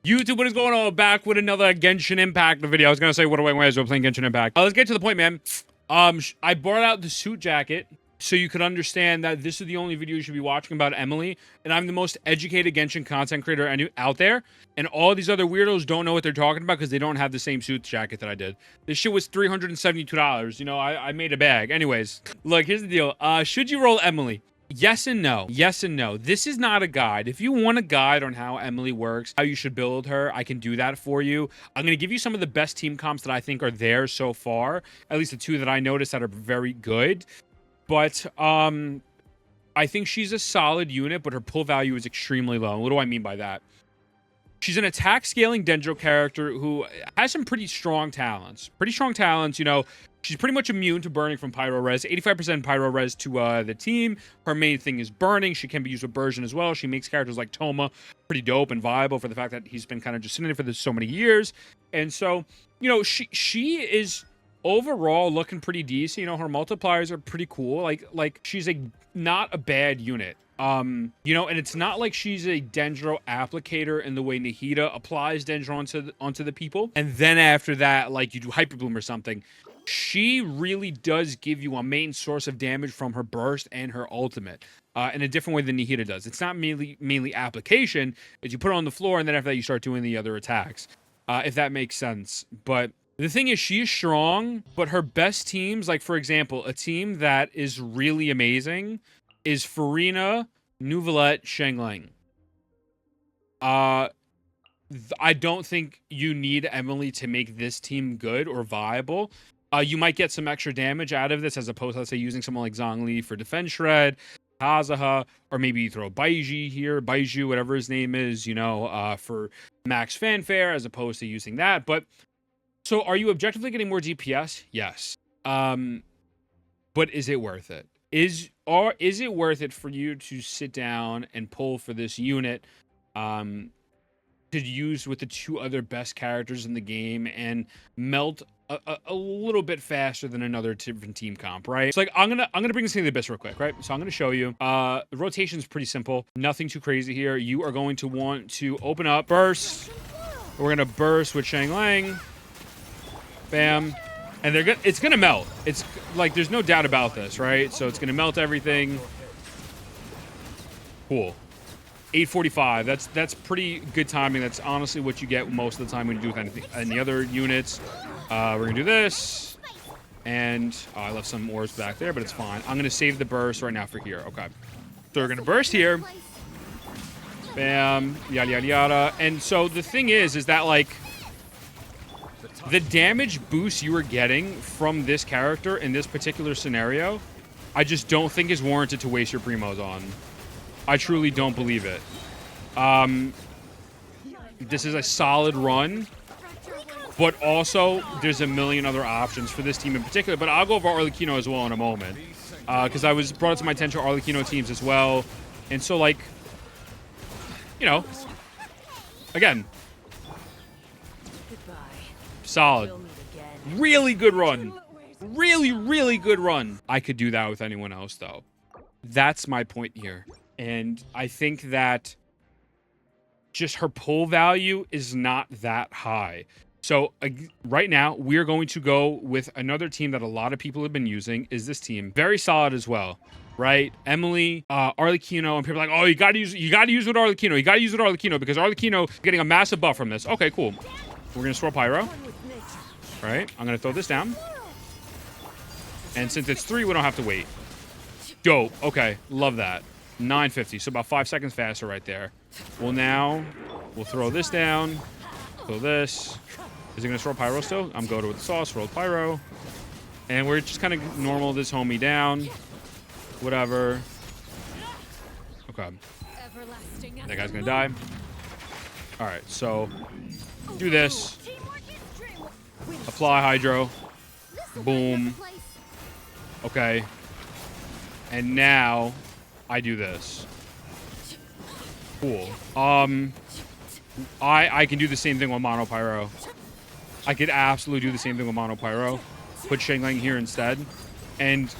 YouTube, what is going on? Back with another Genshin Impact video. I was gonna say, what do I wear as well playing Genshin Impact? Let's get to the point, man. I brought out the suit jacket so you could understand that this is the only video you should be watching about Emilie, and I'm the most educated Genshin content creator out there, and all these other weirdos don't know what they're talking about because they don't have the same suit jacket that I did. This shit was $372. You know, I made a bag. Anyways, look, here's the deal. Should you roll Emilie? Yes and no. Yes and no. This is not a guide. If you want a guide on how Emilie works, how you should build her, I can do that for you. I'm going to give you some of the best team comps that I think are there so far. At least the two that I noticed that are very good. But I think she's a solid unit, but her pull value is extremely low. What do I mean by that? She's an attack scaling Dendro character who has some pretty strong talents. You know, she's pretty much immune to burning from Pyro Res. 85% Pyro Res to the team. Her main thing is burning. She can be used with Bursion as well. She makes characters like Toma pretty dope and viable for the fact that he's been kind of just sitting there for so many years. And so, you know, she is overall looking pretty decent. You know, her multipliers are pretty cool. Like she's not a bad unit. You know, and it's not like she's a Dendro applicator in the way Nahida applies Dendro onto the people. And then after that, like you do Hyper Bloom or something. She really does give you a main source of damage from her burst and her ultimate in a different way than Nahida does. It's not mainly application. It's you put her on the floor and then after that you start doing the other attacks, if that makes sense. But the thing is, she is strong, but her best teams, like for example, a team that is really amazing is Farina, Nuvolette, Xiangling. I don't think you need Emilie to make this team good or viable. You might get some extra damage out of this as opposed to, let's say, using someone like Zhongli for Defense Shred, Kazuha, or maybe you throw Baiji here, Baiju, whatever his name is, you know, for max fanfare as opposed to using that. But so are you objectively getting more DPS? Yes. But is it worth it? Is it worth it for you to sit down and pull for this unit to use with the two other best characters in the game and melt a little bit faster than another different team comp, right? So like I'm gonna bring this thing to the abyss real quick, right? So I'm gonna show you. The rotation is pretty simple, nothing too crazy here. You are going to want to open up, burst. We're gonna burst with Xiangling. Bam. And it's gonna melt. It's like there's no doubt about this, right? So it's gonna melt everything. Cool. 845. That's pretty good timing. That's honestly what you get most of the time when you do with any other units. We're gonna do this, and I left some ores back there, but it's fine. I'm gonna save the burst right now for here. Okay. So we're gonna burst here. Bam. Yada yada yada. And so the thing is that like, the damage boost you are getting from this character in this particular scenario, I just don't think is warranted to waste your primos on. I truly don't believe it. This is a solid run, but also there's a million other options for this team in particular. But I'll go over Arlecchino as well in a moment, because I was brought it to my attention Arlecchino teams as well, and so like, you know, again. Solid. Really good run. Really good run. I could do that with anyone else, though. That's my point here. And I think that just her pull value is not that high. So right now, we're going to go with another team that a lot of people have been using, is this team. Very solid as well, right? Emilie, Arlecchino, and people are like, oh, you gotta use with Arlecchino. You gotta use with Arlecchino because Arlecchino is getting a massive buff from this. Okay, cool. We're gonna swirl Pyro. Right, I'm gonna throw this down. And since it's 3, we don't have to wait. Dope. Okay, love that. 950, so about 5 seconds faster right there. Well, now we'll throw this down. Throw this. Is it gonna swirl Pyro still? I'm going with the sauce. Swirl Pyro. And we're just kind of normal this homie down. Whatever. Okay. That guy's gonna die. All right, so do this. Apply Hydro. Boom. Okay. And now I do this. Cool. I can do the same thing with Mono Pyro. I could absolutely do the same thing with Mono Pyro. Put Xiangling here instead. And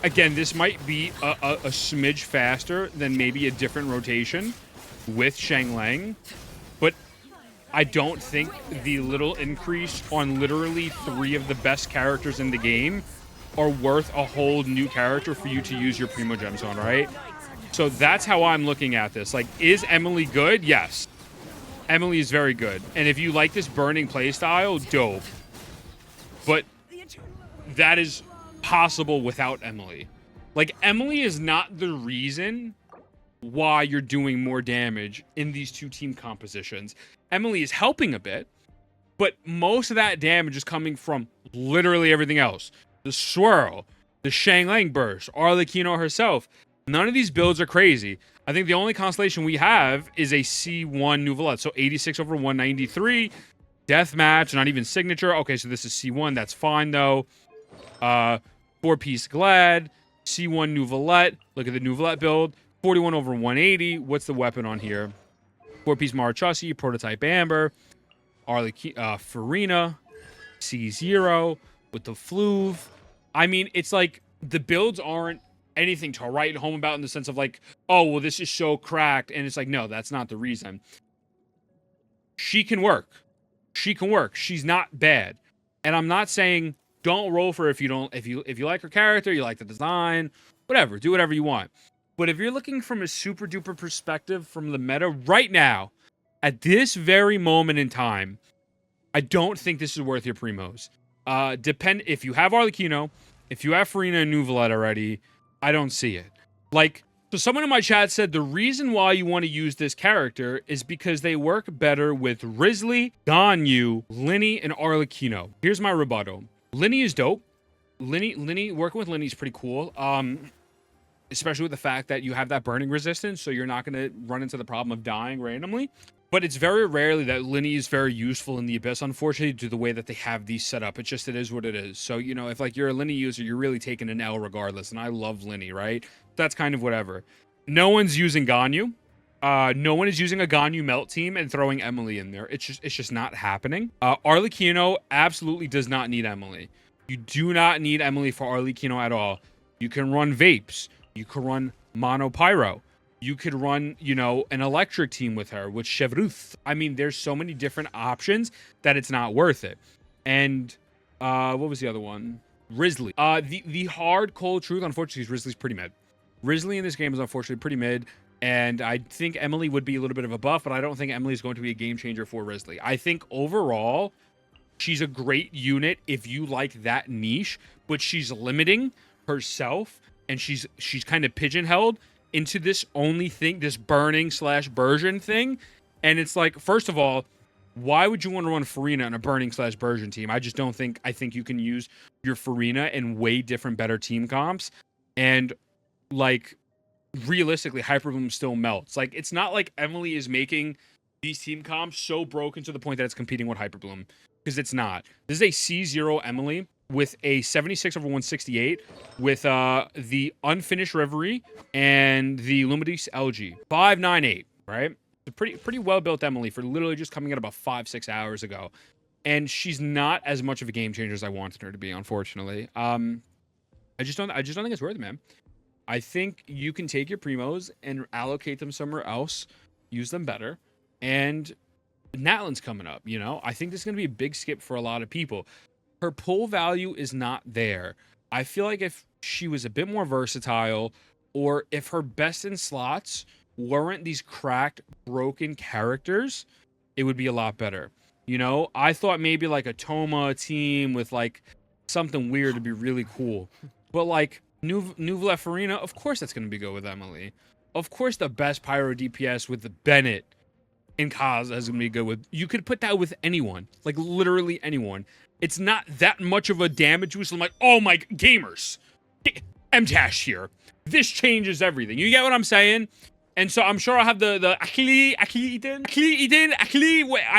again, this might be a smidge faster than maybe a different rotation with Xiangling. But I don't think the little increase on literally 3 of the best characters in the game are worth a whole new character for you to use your Primo Gems on, right? So that's how I'm looking at this. Like, is Emilie good? Yes. Emilie is very good. And if you like this burning playstyle, dope. But that is possible without Emilie. Like, Emilie is not the reason why you're doing more damage in these 2 team compositions. Emilie is helping a bit, but most of that damage is coming from literally everything else. The swirl, the Shanglang burst, Arlecchino herself. None of these builds are crazy. I think the only constellation we have is a C1 Nouvelette. So 86 over 193. Deathmatch, not even signature. Okay, so this is C1. That's fine, though. 4-piece Glad. C1 Nouvelette. Look at the Nouvelette build. 41 over 180. What's the weapon on here? 4-piece Marchussi. Prototype Amber. Farina. C0 with the Fluve. I mean, it's like the builds aren't anything to write home about in the sense of like, oh, well, this is so cracked. And it's like, no, that's not the reason. She can work. She can work. She's not bad. And I'm not saying don't roll for her if you like her character, you like the design, whatever, do whatever you want. But if you're looking from a super duper perspective from the meta right now, at this very moment in time, I don't think this is worth your primos. If you have Arlecchino, if you have Farina and Nouvelette already, I don't see it. Like, so someone in my chat said the reason why you want to use this character is because they work better with Wriothesley, Ganyu, Linny, and Arlecchino. Here's my rebuttal. Linny is dope. Linny, working with Linny is pretty cool. Especially with the fact that you have that burning resistance, so you're not going to run into the problem of dying randomly. But it's very rarely that Linny is very useful in the Abyss, unfortunately, due to the way that they have these set up. It's just, it is what it is. So, you know, if like you're a Linny user, you're really taking an L regardless. And I love Linny, right? That's kind of whatever. No one's using Ganyu. No one is using a Ganyu melt team and throwing Emilie in there. It's just not happening. Arlecchino absolutely does not need Emilie. You do not need Emilie for Arlecchino at all. You can run Vapes. You can run Mono Pyro. You could run, you know, an electric team with her, with Chevruth. I mean, there's so many different options that it's not worth it. And what was the other one? Wriothesley. The hard, cold truth, unfortunately, is Wriothesley's pretty mid. Wriothesley in this game is unfortunately pretty mid. And I think Emilie would be a little bit of a buff, but I don't think Emilie is going to be a game changer for Wriothesley. I think overall, she's a great unit if you like that niche, but she's limiting herself, and she's kind of pigeonholed into this only thing, this burning / Bergen thing. And it's like, first of all, why would you want to run Farina on a burning / Bergen team? I just don't think, I think you can use your Farina in way different, better team comps. And like, realistically, Hyperbloom still melts. Like, it's not like Emilie is making these team comps so broken to the point that it's competing with Hyperbloom, because it's not. This is a C0 Emilie with a 76 over 168 with the Unfinished Reverie and the Luminis LG. 598, right? It's a pretty well-built Emilie for literally just coming out about 5-6 hours ago. And she's not as much of a game changer as I wanted her to be, unfortunately. I just don't think it's worth it, man. I think you can take your primos and allocate them somewhere else, use them better, and Natlan's coming up, you know? I think this is going to be a big skip for a lot of people. Her pull value is not there. I feel like if she was a bit more versatile, or if her best in slots weren't these cracked, broken characters, it would be a lot better. You know, I thought maybe like a Toma team with like something weird would be really cool. But like Nouvelette Farina, of course that's going to be good with Emilie. Of course the best Pyro DPS with the Bennett in Kaza is going to be good with. You could put that with anyone, like literally anyone. It's not that much of a damage boost. I'm like, oh my, gamers, MTash here. This changes everything. You get what I'm saying? And so I'm sure I'll have the Akili, I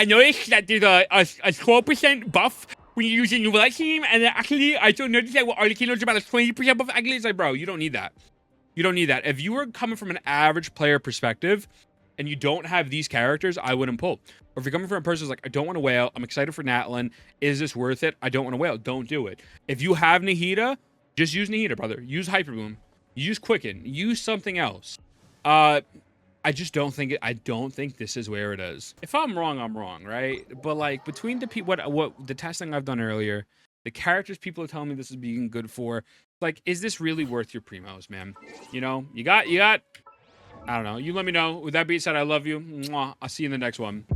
know that there's a 12% buff when you use a Nouvelette team, and then Akili, I don't notice that Arlecchino's about a 20% buff. Akili is like, bro, you don't need that. You don't need that. If you were coming from an average player perspective, and you don't have these characters, I wouldn't pull. Or if you're coming from a person who's like, I don't want to whale, I'm excited for Natlan, is this worth it? I don't want to whale, don't do it. If you have Nahida, just use Nahida, brother. Use Hyperbloom. Use Quicken. Use something else. I I just don't think I don't think this is where it is. If I'm wrong, right? But like between the people, what the testing I've done earlier, the characters people are telling me this is being good for, like, is this really worth your primos, man? You know, you got. I don't know. You let me know. With that being said, I love you. Mwah. I'll see you in the next one.